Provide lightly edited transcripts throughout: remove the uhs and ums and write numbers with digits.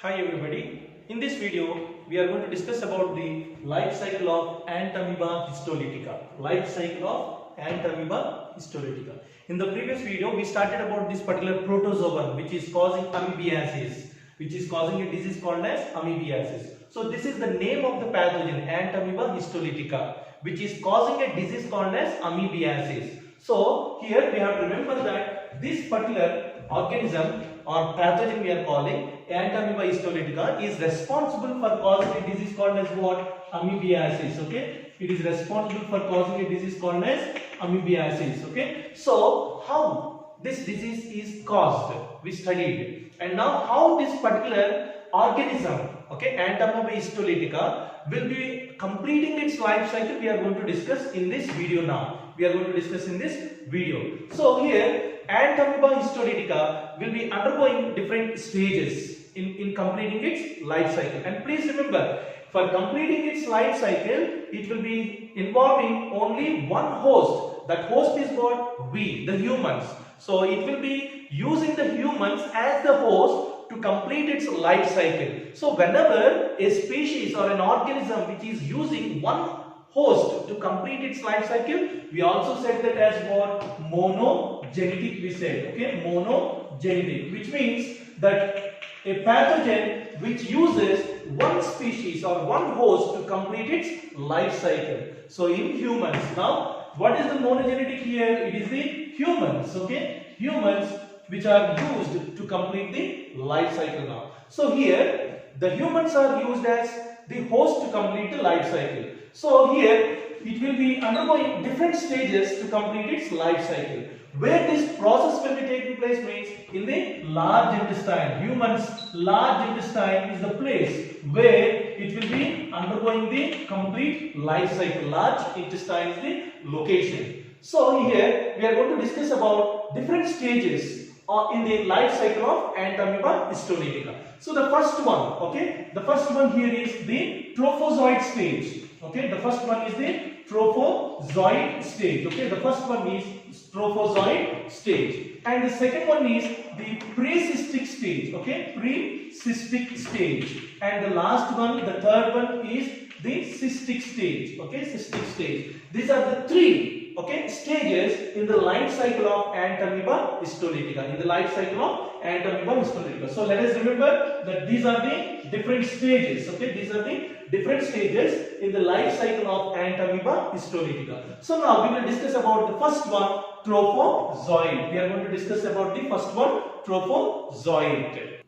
Hi everybody, in this video we are going to discuss about the life cycle of Entamoeba histolytica. Life cycle of Entamoeba histolytica. In the previous video we started about this particular protozoan which is causing amoebiasis, which is causing a disease called as amoebiasis. So this is the name of the pathogen Entamoeba histolytica which is causing a disease called as amoebiasis. So here we have to remember that this particular organism or pathogen we are calling Entamoeba histolytica is responsible for causing a disease called as what? Amoebiasis. Okay, it is responsible for causing a disease called as amoebiasis. Okay, so how this disease is caused we studied, and now how this particular organism, okay, Entamoeba histolytica, will be completing its life cycle we are going to discuss in this video. Now we are going to discuss in this video. So here Entamoeba histolytica will be undergoing different stages in completing its life cycle. And please remember, for completing its life cycle, it will be involving only one host. That host is what? We, the humans. So it will be using the humans as the host to complete its life cycle. So whenever a species or an organism which is using one host to complete its life cycle, we also said that as what? Monogenetic, we said. Okay, monogenetic, which means that a pathogen which uses one species or one host to complete its life cycle. So in humans, now what is the monogenetic here? It is the humans. Okay, humans which are used to complete the life cycle now. So here the humans are used as the host to complete the life cycle. So here it will be undergoing different stages to complete its life cycle. Where this process will be taking place means in the large intestine. Humans' large intestine is the place where it will be undergoing the complete life cycle. Large intestine is the location. So here we are going to discuss about different stages in the life cycle of Entamoeba histolytica. So the first one, okay, the first one here is the trophozoite stage. Okay, the first one is the trophozoite stage. Okay, the first one is trophozoite stage, and the second one is the pre-cystic stage. Okay, pre-cystic stage, and the last one, the third one, is the cystic stage. Okay, cystic stage. These are the three, okay, stages in the life cycle of Entamoeba histolytica. In the life cycle of Entamoeba histolytica. So let us remember that these are the different stages. Okay, these are the different stages in the life cycle of Entamoeba histolytica. So now we will discuss about the first one, trophozoite. We are going to discuss about the first one, trophozoite.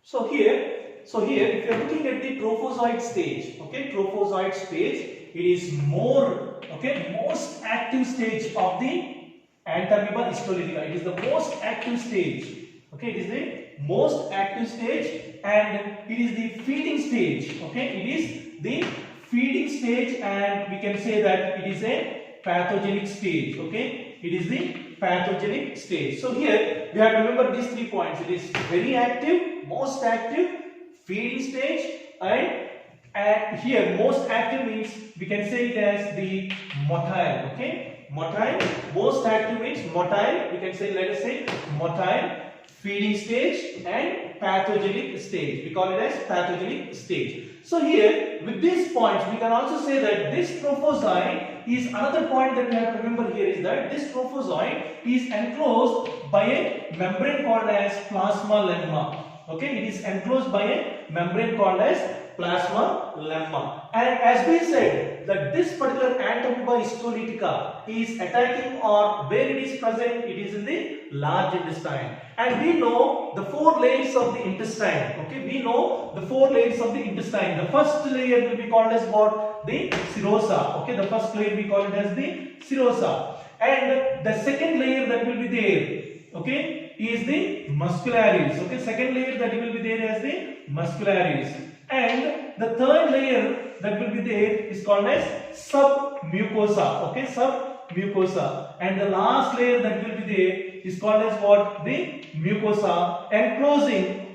So here if you are looking at the trophozoite stage, okay, trophozoite stage, it is more, okay, most active stage of the Entamoeba histolytica. It is the most active stage. Okay, it is the most active stage, and it is the feeding stage. Okay, it is the feeding stage, and we can say that it is a pathogenic stage. Okay, it is the pathogenic stage. So here we have to remember these 3 points. It is very active, most active, feeding stage, and here most active means we can say it as the motile. Okay, motile, most active means motile. We can say, let us say, motile, feeding stage, and pathogenic stage. We call it as pathogenic stage. So here with these points we can also say that this trophozoite is another point that we have to remember here is that this trophozoite is enclosed by a membrane called as plasma lemma. Okay, it is enclosed by a membrane called as plasma lemma. And as we said that this particular Entamoeba histolytica is attacking, or where it is present, it is in the large intestine. And we know the 4 layers of the intestine. Okay, we know the 4 layers of the intestine. The first layer will be called as what? The serosa. Okay, the first layer we call it as the serosa. And the second layer that will be there, okay, is the muscularis. Okay, second layer that will be there as the muscularis. And the third layer that will be there is called as submucosa. Okay, submucosa. And the last layer that will be there is called as what? The mucosa, enclosing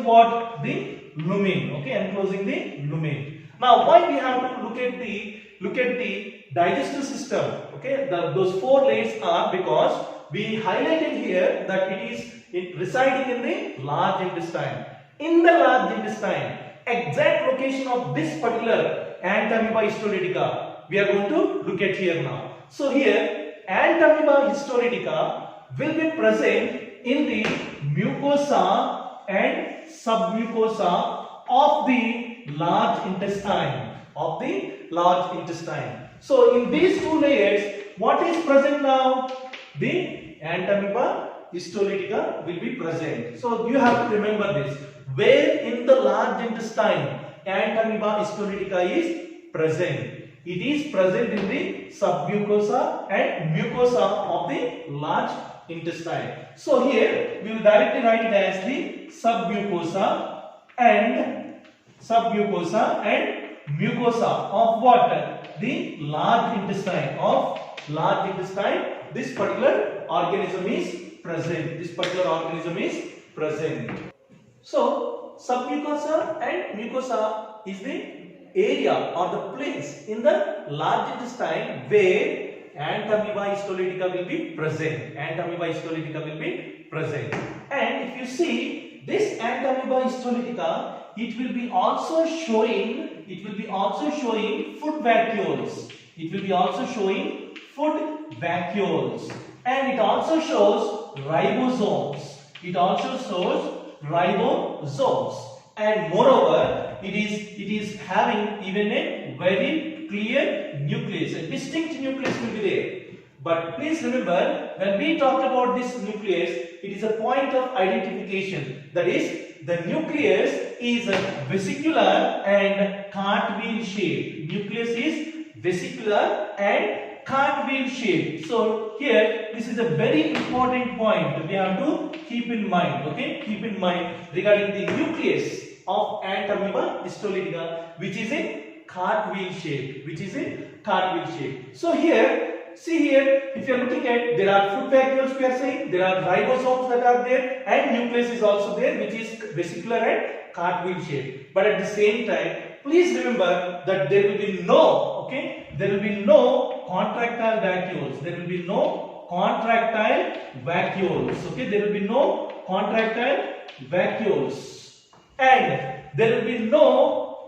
what? The lumen. Okay, enclosing the lumen. Now why we have to look at the digestive system? Okay, those 4 layers are because we highlighted here that it is residing in the large intestine. in the large intestine. Exact location of this particular Entamoeba histolytica we are going to look at here now. So here Entamoeba histolytica will be present in the mucosa and submucosa of the large intestine. So in these two layers, what is present now? The Entamoeba histolytica will be present. So you have to remember this. Where in the large intestine Entamoeba histolytica is present? It is present in the submucosa and mucosa of the large intestine. So here we will directly write it as the submucosa and mucosa of what? The large intestine. This particular organism is present. So submucosa and mucosa is the area or the place in the large intestine where Entamoeba histolytica will be present. And if you see this Entamoeba histolytica, it will be also showing food vacuoles. And it also shows ribosomes. And moreover, it is having even a very clear nucleus. A distinct nucleus will be there. But please remember, when we talked about this nucleus, it is a point of identification. That is, the nucleus is vesicular and cartwheel shaped. So here, this is a very important point we have to keep in mind. Okay, keep in mind regarding the nucleus of Entamoeba histolytica, which is in cartwheel shape. So here, see here, if you are looking at, there are food vacuoles we are saying, there are ribosomes that are there, and nucleus is also there, which is vesicular and cartwheel shape. But at the same time, please remember that there will be no contractile vacuoles. And there will be no,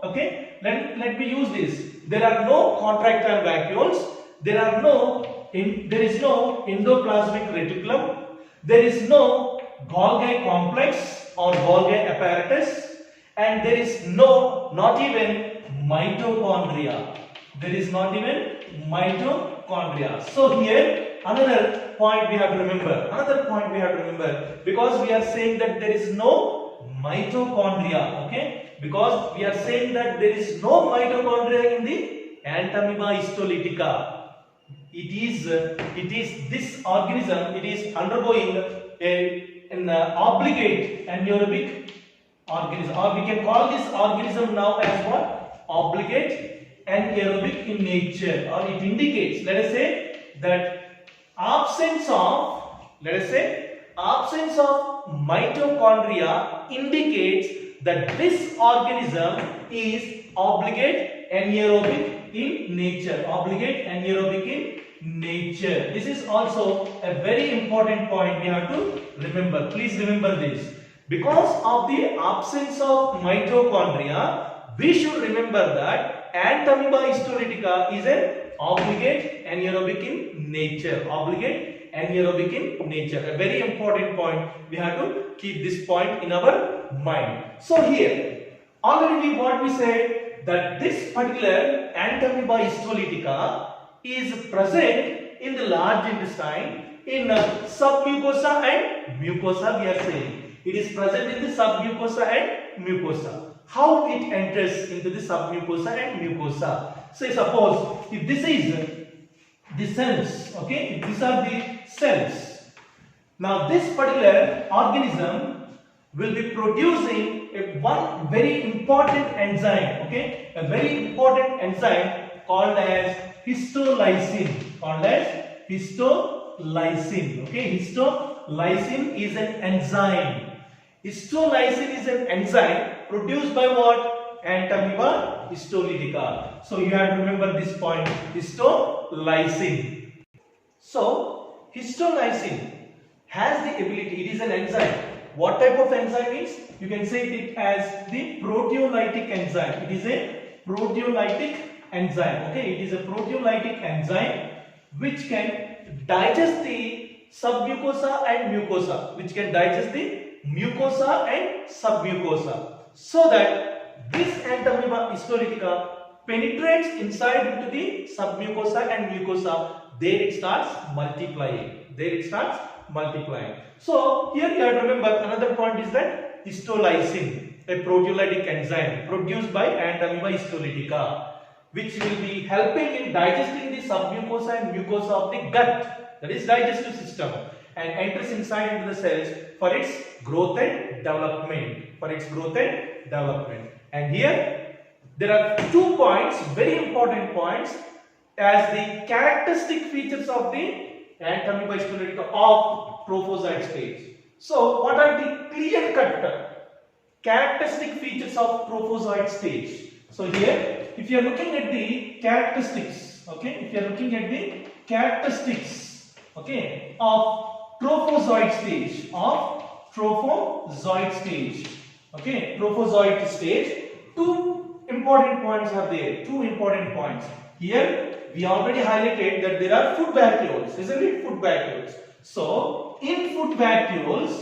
let me use this. There are no contractile vacuoles. There is no endoplasmic reticulum. There is no Golgi complex or Golgi apparatus, and there is not even mitochondria. So here another point we have to remember, because we are saying that there is no mitochondria. Because we are saying that there is no mitochondria in the Entamoeba histolytica. It is this organism. It is undergoing an obligate anaerobic organism, or we can call this organism now as what? Obligate anaerobic in nature, or it indicates, let us say, that absence of mitochondria indicates that this organism is obligate anaerobic in nature. This is also a very important point we have to remember. Please remember this. Because of the absence of mitochondria, we should remember that Entamoeba histolytica is an obligate anaerobic in nature. A very important point. We have to keep this point in our mind. So here, already what we said, that this particular Entamoeba histolytica is present in the large intestine in submucosa and mucosa. We are saying it is present in the submucosa and mucosa. How it enters into the submucosa and mucosa? Say suppose if this is the cells, if these are the cells, now this particular organism will be producing one very important enzyme, a very important enzyme called as histolysine. Histolysine is an enzyme. Histolysine is an enzyme produced by what? Entamoeba histolytica. So you have to remember this point, histolysine. So histolysine has the ability, it is an enzyme, What type of enzyme is? You can say it as the proteolytic enzyme. It is a proteolytic enzyme. Okay, it is a proteolytic enzyme which can digest the submucosa and mucosa, which can digest the mucosa and submucosa, so that this Entamoeba histolytica penetrates inside into the submucosa and mucosa. There it starts multiplying. So here you have to remember another point is that histolysin, a proteolytic enzyme produced by Entamoeba histolytica, which will be helping in digesting the submucosa and mucosa of the gut, that is digestive system, and enters inside into the cells for its growth and development. And here there are 2 points, very important points, as the characteristic features of the Entamoeba histolytica of trophozoite stage. So what are the clear-cut characteristic features of trophozoite stage? So here, if you are looking at the characteristics, okay, of trophozoite stage, okay, trophozoite stage, 2 important points are there. Here we already highlighted that there are food vacuoles, isn't it? Food vacuoles. So in food vacuoles,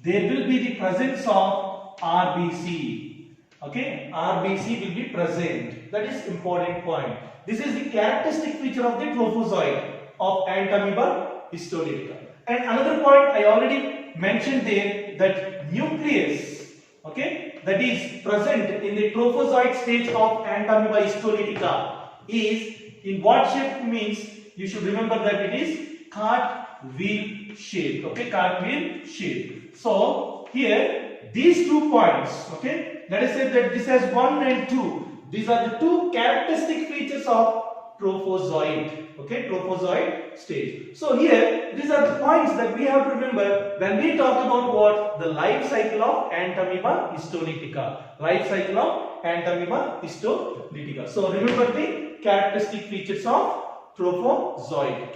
there will be the presence of RBC. Okay, RBC will be present. That is important point. This is the characteristic feature of the trophozoite of Entamoeba histolytica. And another point I already mentioned there, that nucleus, okay, that is present in the trophozoite stage of Entamoeba histolytica is in what shape? Means you should remember that it is cartwheel shape. Okay, cartwheel shape. So here these 2 points, okay, let us say that this has 1 and 2. These are the 2 characteristic features of trophozoite, okay, trophozoite stage. So here these are the points that we have to remember when we talk about what? The life cycle of Entamoeba histolytica. So remember the characteristic features of trophozoite.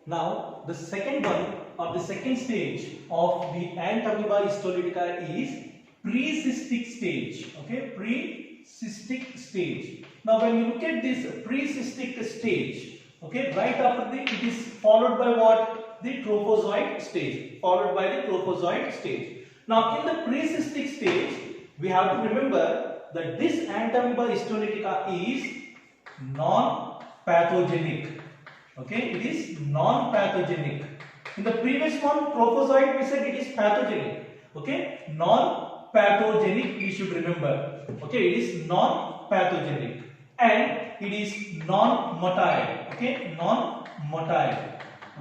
Now the second one, or the second stage of the Entamoeba histolytica is pre-cystic stage. Okay, pre-cystic stage. Now when you look at this pre-cystic stage, okay, right after it is followed by what? The trophozoite stage. Now in the pre-cystic stage, we have to remember that this Entamoeba histolytica is non-pathogenic. Okay, it is non-pathogenic. In the previous one, trophozoite, we said it is pathogenic. Okay, non-pathogenic, we should remember. Okay, it is non-pathogenic and it is non-motile. Okay, non-motile.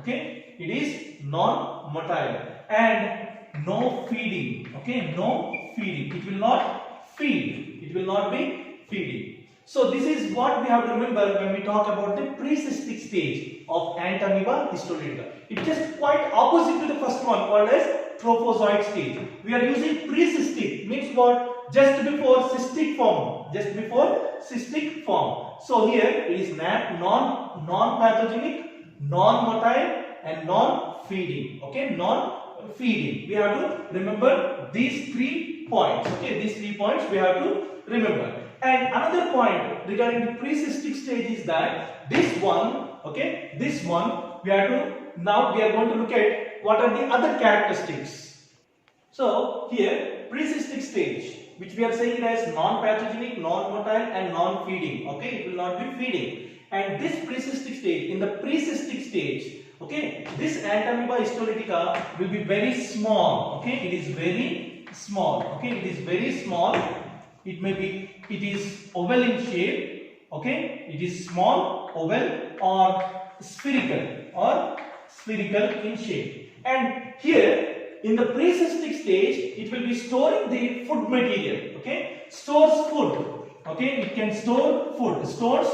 Okay, it is non-motile and no feeding. Okay, no feeding. It will not feed. It will not be feeding. So this is what we have to remember when we talk about the pre-cystic stage of Entamoeba histolytica. It is just quite opposite to the first one called as trophozoite stage. We are using pre-cystic, means what? Just before cystic form. So here it is non-pathogenic, non-motile and non-feeding. Okay, non-feeding. We have to remember these 3 points. Okay, these 3 points we have to remember. And another point regarding the pre-cystic stage is that this one, okay, this one we are going to look at what are the other characteristics. So here pre-cystic stage, which we are saying as non-pathogenic, non-motile and non-feeding. Okay, it will not be feeding. And this pre-cystic stage, in the pre-cystic stage, okay, this Entamoeba histolytica will be very small. Okay, it is very small. Okay, it is very small. It is oval in shape. Okay, it is small, oval or spherical in shape. And here in the pre-cystic stage, it will be storing the food material. Okay, stores food. Okay, it can store food, stores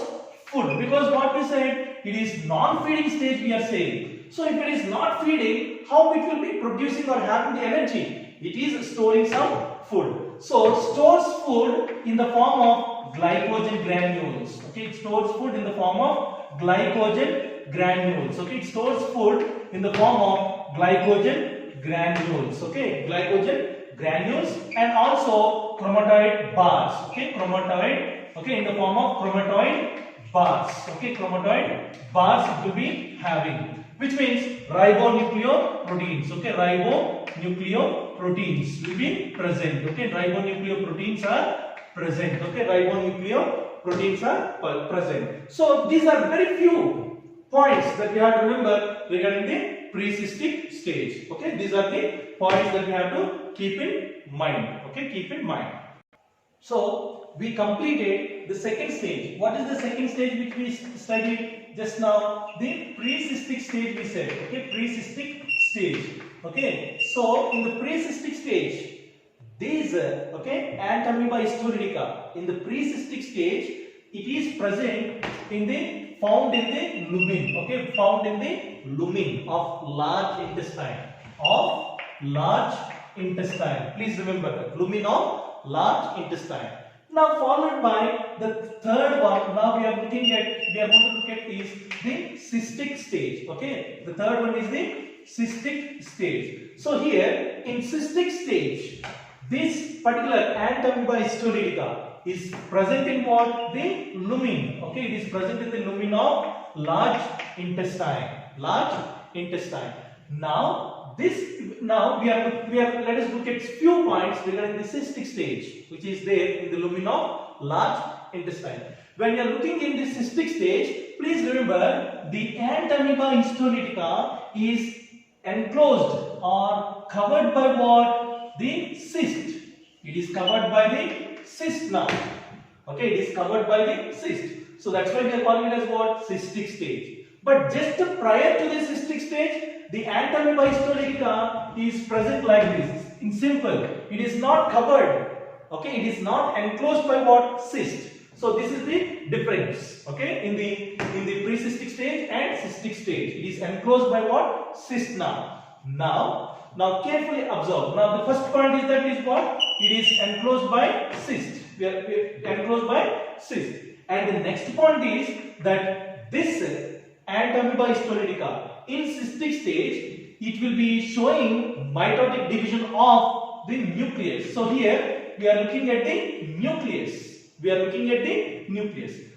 food, because what we said, it is non-feeding stage we are saying. So if it is not feeding, how it will be producing or having the energy? It is storing some food. So stores food in the form of glycogen granules. Okay, it stores food in the form of glycogen granules. Okay, it stores food in the form of glycogen granules. Okay, glycogen granules and also chromatoid bars. Okay, chromatoid. Okay, in the form of chromatoid bars. Okay, chromatoid bars it will be having, which means ribonucleoproteins. Okay, ribonucleoproteins will be present. Okay, ribonucleoproteins are present. Okay, ribonucleoproteins are present. So these are very few points that we have to remember regarding the pre-cystic stage. Okay, these are the points that we have to keep in mind. Okay, keep in mind. So we completed the second stage. What is the second stage which we studied just now? The pre-cystic stage we said. Okay, pre-cystic stage. Okay, so in the pre-cystic stage, these Entamoeba histolytica in the pre-cystic stage, it is present in the found in the lumen. Okay, found in the lumen of large intestine. Of large intestine. Please remember that lumen of large intestine. Now followed by the third one. Now we are going to look at is the cystic stage. Okay, the third one is the cystic stage. So here in cystic stage, this particular Entamoeba histolytica is present in what? The lumen. Okay, it is present in the lumen of large intestine. Large intestine. Now let us look at few points regarding the cystic stage, which is there in the lumen of large intestine. When you are looking in the cystic stage, please remember the Entamoeba histolytica is enclosed or covered by what? The cyst. It is covered by the cyst now. Okay, it is covered by the cyst. So that's why we are calling it as what? Cystic stage. But just prior to the cystic stage, the Entamoeba histolytica is present like this. In simple, it is not covered. Okay, it is not enclosed by what? Cyst. So this is the difference. Okay, in the pre-cystic stage and cystic stage, it is enclosed by what? Cyst now. Now carefully observe. Now the first point is that is what? It is enclosed by cyst. We are enclosed by cyst. And the next point is that this Entamoeba histolytica in cystic stage, it will be showing mitotic division of the nucleus. So here we are looking at the nucleus.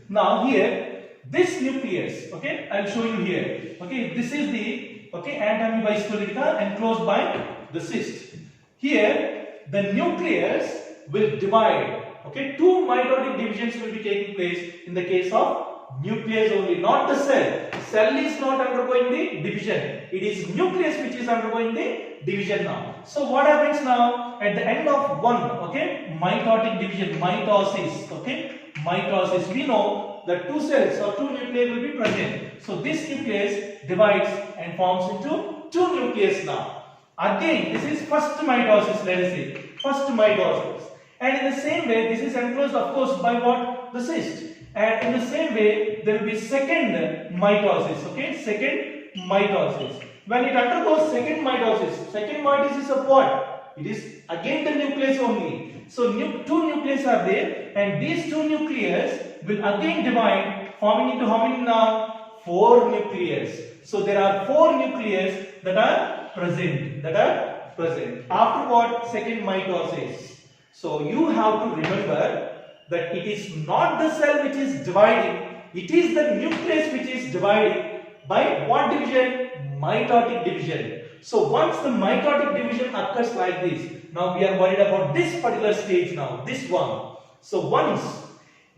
Now here this nucleus. Okay, I'll show you here. Okay, this is the Entamoeba histolytica enclosed by the cyst. Here the nucleus will divide. Okay, two mitotic divisions will be taking place in the case of nucleus only, not the cell. Cell is not undergoing the division. It is nucleus which is undergoing the division now. So what happens now at the end of one? Okay, mitotic division, mitosis. Okay, mitosis. We know that two cells or two nuclei will be present. So this nucleus divides and forms into two nucleus now. Again, this is first mitosis. Let us say first mitosis. And in the same way, this is enclosed, of course, by what? The cyst. And in the same way, there will be second mitosis. Okay, second mitosis. When it undergoes second mitosis of what? It is again the nucleus only. So two nucleus are there, and these two nucleus will again divide, forming into how many now? 4 nucleus. So there are 4 nucleus that are present. After what? Second mitosis. So you have to remember that it is not the cell which is dividing, it is the nucleus which is dividing by what division? Mitotic division. So once the mitotic division occurs like this, now we are worried about this particular stage now, this one. So once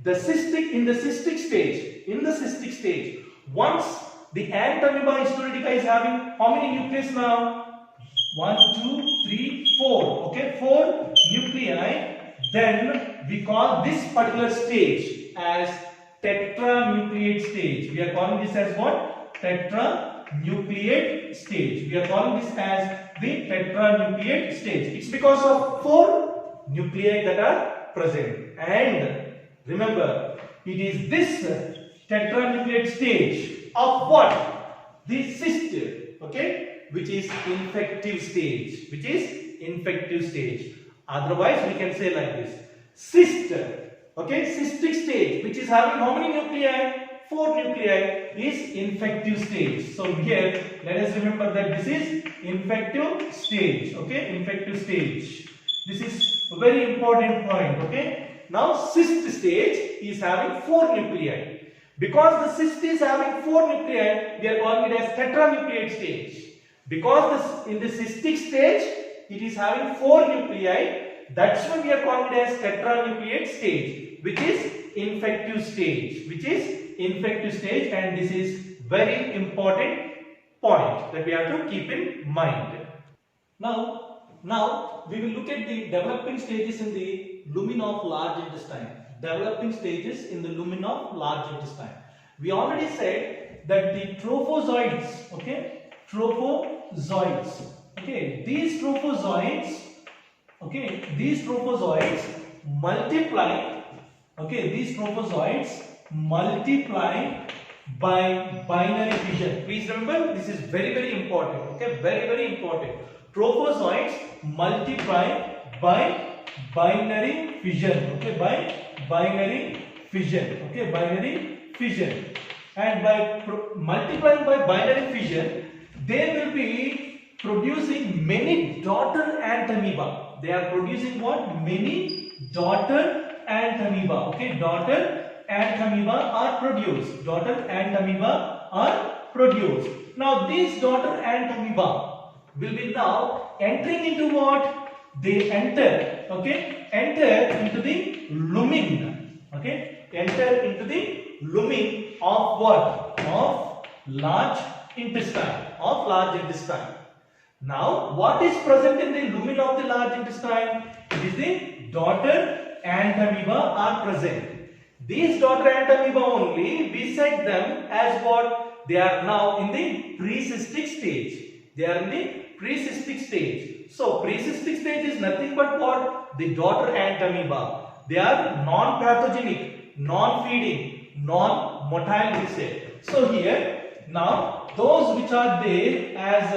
the cystic stage, once the Entamoeba histolytica is having how many nucleus now? 1, 2, 3, 4. Okay, 4 nuclei. Then we call this particular stage as tetranucleate stage. We are calling this as what? Tetranucleate stage. We are calling this as the tetranucleate stage. It's because of 4 nuclei that are present. And remember, it is this tetranucleate stage of what? The cyst. Okay, which is infective stage. Otherwise, we can say like this: cyst. Okay, cystic stage, which is having how many nuclei? 4 nuclei is infective stage. So here let us remember that this is infective stage. Okay, infective stage. This is a very important point. Okay. Now cyst stage is having 4 nuclei. Because the cyst is having 4 nuclei, we are calling it as tetranucleate stage. Because in the cystic stage, it is having 4 nuclei. That's why we are calling it as tetranucleate stage, which is infective stage. And this is very important point that we have to keep in mind. Now we will look at the developing stages in the lumen of large intestine. Developing stages in the lumen of large intestine. We already said that the trophozoites, okay, these trophozoites multiply, by binary fission. Please remember, this is very important. Okay, very important. Trophozoites multiply by binary fission. Okay, by binary fission. And by multiplying by binary fission, they will be producing many daughter Entamoeba. They are producing what? Many daughter Entamoeba. Okay, daughter Entamoeba are produced. Now these daughter Entamoeba will be now entering into what? They enter into the lumen. Okay, enter into the lumen of what? Of large intestine. Now, what is present in the lumen of the large intestine? It is the daughter Entamoeba are present. These daughter Entamoeba only, we said them as what? They are now in the pre-cystic stage. So, pre-cystic stage is nothing but what? The daughter Entamoeba. They are non-pathogenic, non-feeding, non-motile, we say. So, here, now, those which are there as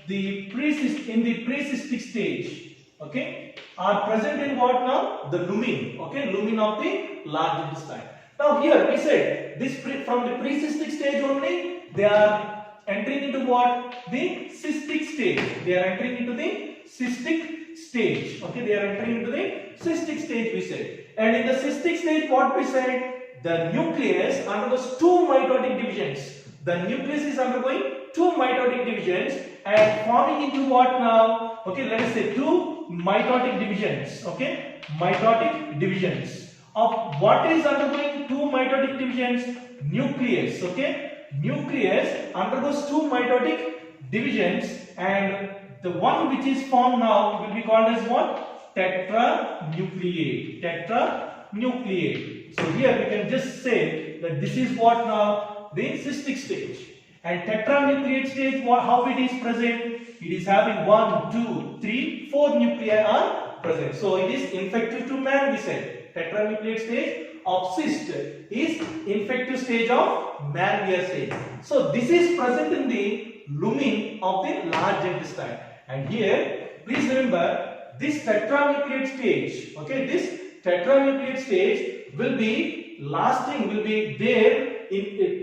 in the pre-cystic stage, okay, are present in what now? The lumen, okay, lumen of the large intestine. Now here we said this from the pre-cystic stage only they are entering into what? The cystic stage. They are entering into the cystic stage. Okay, they are entering into the cystic stage, we said. And in the cystic stage, what we said? The nucleus undergoes 2 mitotic divisions. The nucleus is undergoing 2 mitotic divisions and forming into what now? Okay, let us say 2 mitotic divisions. Okay, mitotic divisions of what is undergoing 2 mitotic divisions? Nucleus. Okay, nucleus undergoes 2 mitotic divisions, and the one which is formed now will be called as what? Tetranucleate. Tetranucleate. So here we can just say that this is what now? The cystic stage. And tetranucleate stage, how it is present? It is having 1, 2, 3, 4 nuclei are present. So it is infective to man, we said. Tetranucleate stage of cyst is infective stage of man, we are saying. So this is present in the lumen of the large intestine. And here, please remember, this tetranucleate stage, okay, this tetranucleate stage will be lasting, will be there,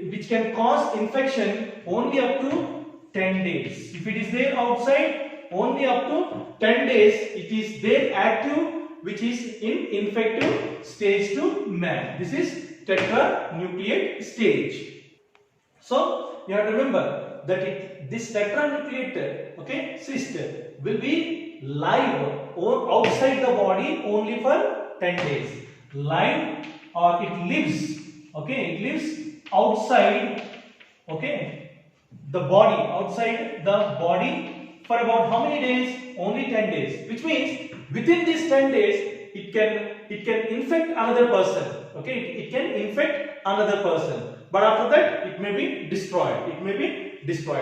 which can cause infection only up to 10 days. If it is there outside, only up to 10 days, it is there active, which is in infective stage to man. This is tetranucleate stage. So, you have to remember that this tetranucleate, okay, cyst will be live or outside the body only for 10 days. Live, or it lives, okay, it lives outside, okay, the body, outside the body for about how many days? Only 10 days. Which means within these 10 days, it can infect another person. Okay, it can infect another person. But after that, it may be destroyed.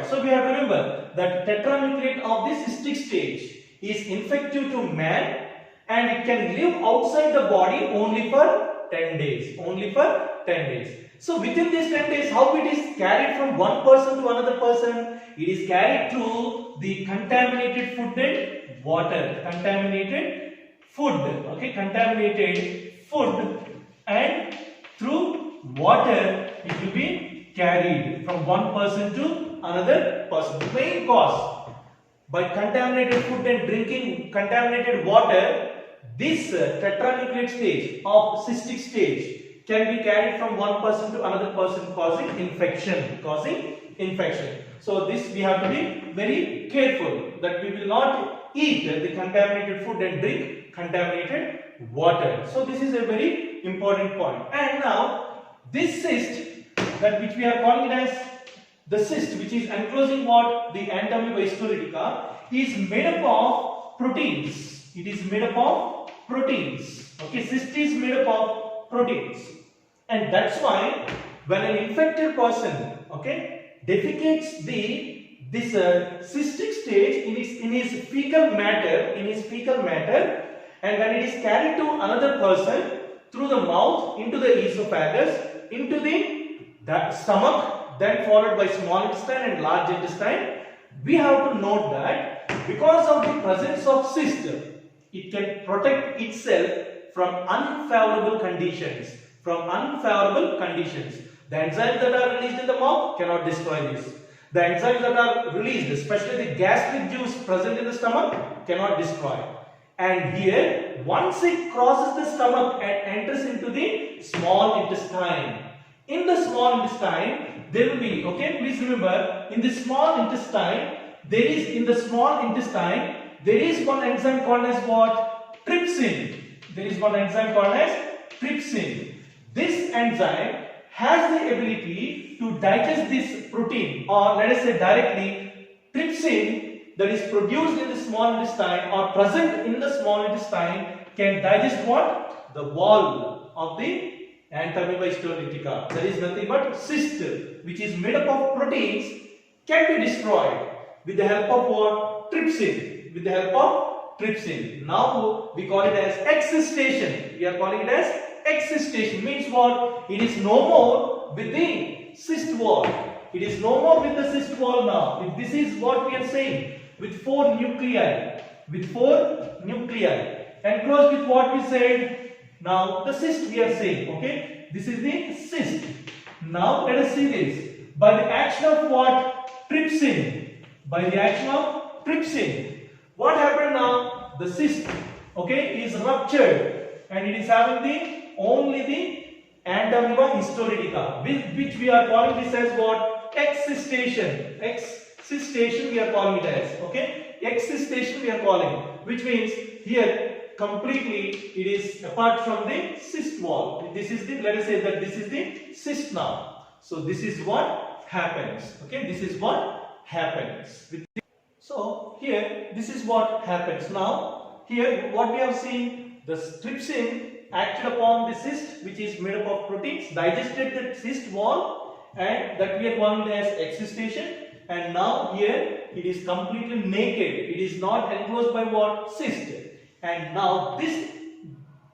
So we have to remember that tetranucleate of this cystic stage is infective to man, and it can live outside the body only for 10 days. So within these 10 days, how it is carried from one person to another person? It is carried through the contaminated food and water. Contaminated food and through water it will be carried from one person to another person. The main cause, by contaminated food and drinking contaminated water, this tetranucleate stage of cystic stage can be carried from one person to another person, causing infection. So this we have to be very careful that we will not eat the contaminated food and drink contaminated water. So this is a very important point. And now this cyst, that which we are calling it as the cyst, which is enclosing what? The Entamoeba histolytica, is made up of proteins. It is made up of proteins. Okay, cyst is made up of proteins. And that's why when an infected person, okay, defecates this cystic stage in his fecal matter, and when it is carried to another person through the mouth, into the esophagus, into the stomach, then followed by small intestine and large intestine, we have to note that because of the presence of cyst, it can protect itself from unfavorable conditions. The enzymes that are released in the mouth cannot destroy this. The enzymes that are released, especially the gastric juice present in the stomach, cannot destroy. And here, once it crosses the stomach and enters into the small intestine, in the small intestine, there will be, okay, please remember, in the small intestine, there is one enzyme called as what? Trypsin. This enzyme has the ability to digest this protein, or let us say directly, trypsin that is produced in the small intestine or present in the small intestine can digest what? The wall of the Entamoeba histolytica. That is nothing but cyst, which is made up of proteins, can be destroyed with the help of what? Trypsin. Now we call it as excistation. We are calling it as excistation. Means what? It is no more with the cyst wall. Now. This is what we are saying. With four nuclei. Enclosed with what we said. Now the cyst we are saying. Okay. This is the cyst. Now let us see this. By the action of what? Trypsin. What happened now? The cyst, okay, is ruptured and it is having only the Entamoeba histolytica, which we are calling this as what? Excistation we are calling it as, okay? Excistation we are calling, which means here completely it is apart from the cyst wall. This is the, let us say that this is the cyst now. So this is what happens, okay? So here this is what happens. Now here what we have seen, the trypsin acted upon the cyst, which is made up of proteins, digested the cyst wall, and that we are calling as excistation. And now here it is completely naked. It is not enclosed by what? Cyst. And now this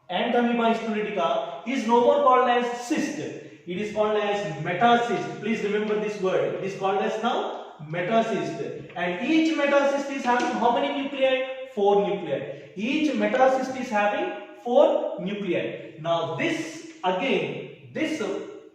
Entamoeba histolytica is no more called as cyst. It is called as metacyst. Please remember this word. It is called as now metacyst. And each metacyst is having how many nuclei? 4 nuclei. Each metacyst is having 4 nuclei. Now this again, this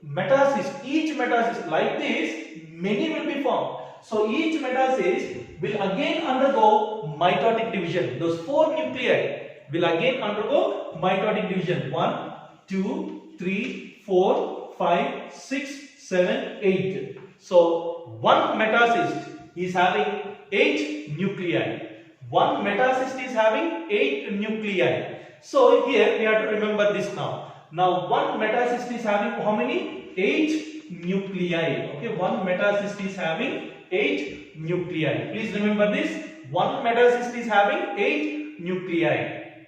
metacyst, each metacyst like this, many will be formed. So each metacyst will again undergo mitotic division. Those 4 nuclei will again undergo mitotic division. 1, 2, 3, 4, 5, 6, 7, 8. So one metacyst is having 8 nuclei. One metacyst is having 8 nuclei. So here we have to remember this now. Now one metacyst is having how many? 8 nuclei. Okay, one metacyst is having 8 nuclei. Please remember this. One metacyst is having 8 nuclei.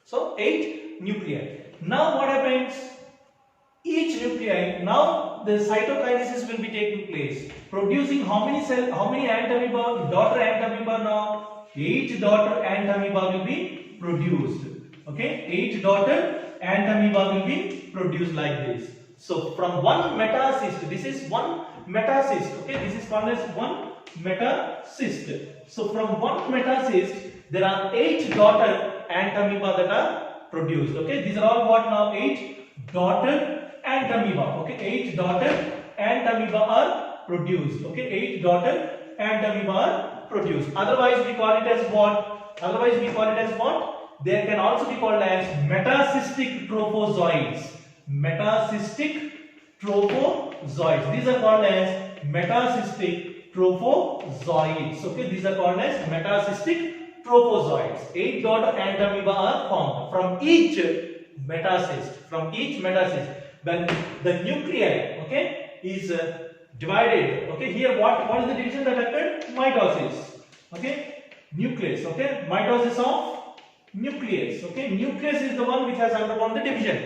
So 8 nuclei. Now what happens? Each nuclei, now the cytokinesis will be taking place, producing how many cells, how many Entamoeba, daughter Entamoeba now? 8 daughter Entamoeba will be produced. Okay, 8 daughter Entamoeba will be produced like this. So from one metacyst, this is one metacyst. Okay, this is called as one metacyst. So from one metacyst, there are 8 daughter Entamoeba that are produced. Okay, these are all what now? 8 daughter Entamoeba. Okay, 8 daughter Entamoeba are produced. Okay, 8 daughter Entamoeba are produced. Otherwise we call it as what? Otherwise we call it as what? They can also be called as metacystic trophozoids. Metacystic trophozoids. These are called as metacystic trophozoids. Okay, these are called as metacystic trophozoids. 8 daughter Entamoeba are formed from each metacyst. From each metacyst, when the nuclei, okay, is divided. Okay, here what is the division that occurred? Mitosis. Okay, nucleus. Okay, mitosis of nucleus. Okay, nucleus is the one which has undergone the division.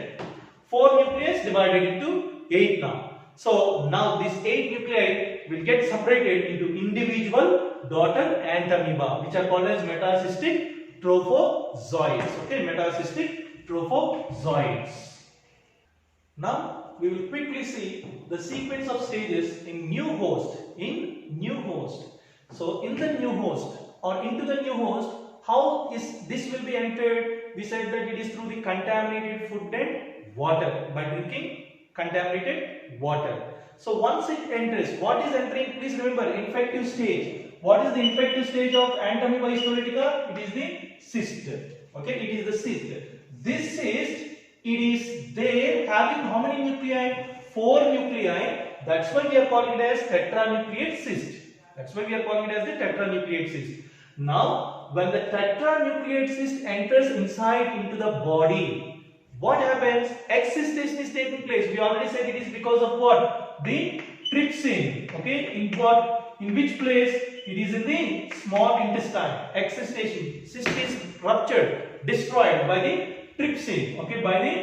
4 nucleus divided into 8 now. So now these 8 nuclei will get separated into individual daughter Entamoeba, which are called as metacystic trophozoids. Okay, metacystic trophozoids. Now we will quickly see the sequence of stages in new host. So in the new host or into the new host, how is this will be entered? We said that it is through the contaminated food and water, by drinking contaminated water. So once it enters, what is entering? Please remember, infective stage. What is the infective stage of Entamoeba histolytica? It is the cyst. Okay, it is the cyst. This cyst, it is there having how many nuclei? 4 nuclei. That's why we are calling it as tetranucleate cyst. That's why we are calling it as the tetranucleate cyst. Now, when the tetranucleate cyst enters inside into the body, what happens? Excitation is taking place. We already said it is because of what? The trypsin. Okay, in what? In which place? It is in the small intestine. Excitation. Cyst is ruptured, destroyed by the trypsin. Okay, by the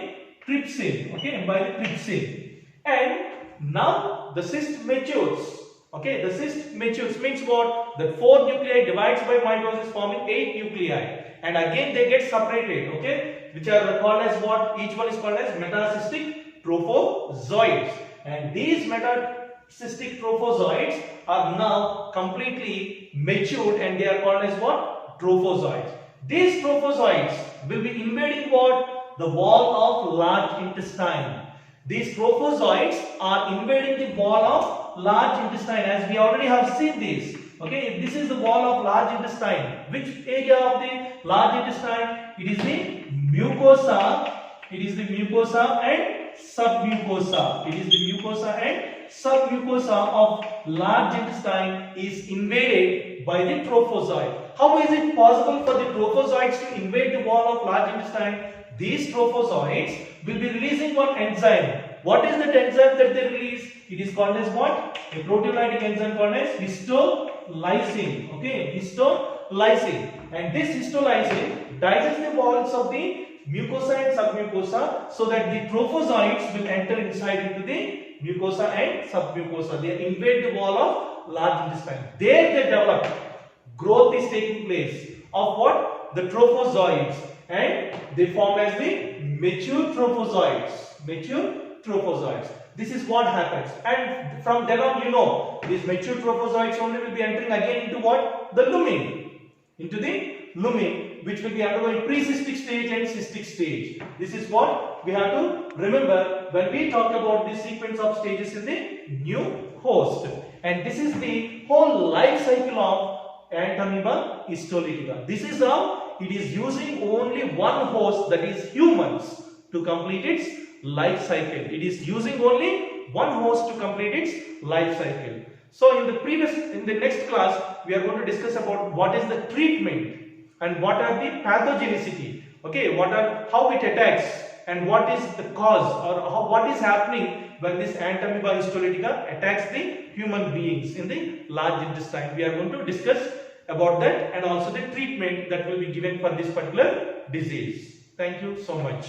trypsin. Okay, by the trypsin. And now the cyst matures. Okay, the cyst matures means what? The 4 nuclei divides by mitosis, forming 8 nuclei, and again they get separated. Okay, which are called as what? Each one is called as metacystic trophozoids, and these metacystic trophozoids are now completely matured, and they are called as what? Trophozoids. These trophozoids will be invading what? The wall of large intestine. These trophozoids are invading the wall of large intestine, as we already have seen this. Okay, if this is the wall of large intestine, which area of the large intestine? It is the mucosa. It is the mucosa and submucosa. It is the mucosa and submucosa of large intestine is invaded by the trophozoid. How is it possible for the trophozoids to invade the wall of large intestine? These trophozoids will be releasing one enzyme. What is that enzyme that they release? It is called as what? A proteolytic enzyme called as histolysine. Okay, histolysine. And this histolysine digests the walls of the mucosa and submucosa, so that the trophozoites will enter inside into the mucosa and submucosa. They invade the wall of large intestine. There they develop. Growth is taking place of what? The trophozoites, and they form as the mature trophozoites. Mature trophozoites. This is what happens, and from then on, you know, these mature trophozoites only will be entering again into what? The lumen. Into the lumen, which will be undergoing pre-cystic stage and cystic stage. This is what we have to remember when we talk about the sequence of stages in the new host. And this is the whole life cycle of Entamoeba histolytica. This is how it is using only one host, that is humans, to complete its life cycle. It is using only one host to complete its life cycle. So in the next class, we are going to discuss about what is the treatment and what are the pathogenicity. Okay, how it attacks and what is the cause, or what is happening when this Entamoeba histolytica attacks the human beings in the large intestine. We are going to discuss about that, and also the treatment that will be given for this particular disease. Thank you so much.